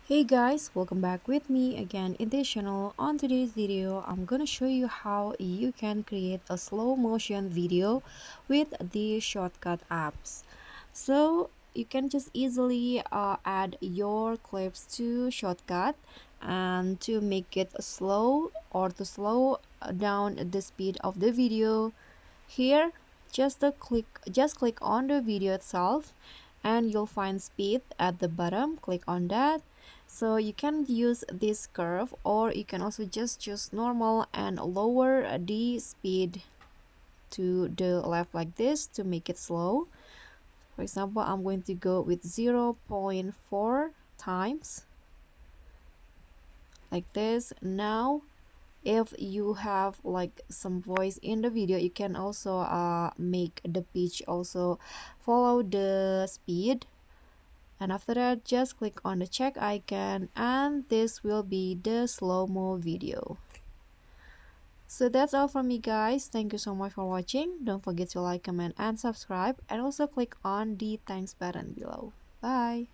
Hey guys, welcome back with me again in this channel. On today's video, I'm gonna show you how you can create a slow motion video with the shortcut apps. So you can just easily add your clips to shortcut and to make it slow or to slow down the speed of the video. Here, just click on the video itself and you'll find speed at the bottom. Click on that. So you can use this curve, or you can also just choose normal and lower the speed to the left like this to make it slow. For example, I'm going to go with 0.4 times like this. Now if you have like some voice in the video, you can also make the pitch also follow the speed, and after that just click on the check icon and this will be the slow-mo video. So that's all from me guys. Thank you so much for watching. Don't forget to like, comment and subscribe, and also click on the thanks button below. Bye.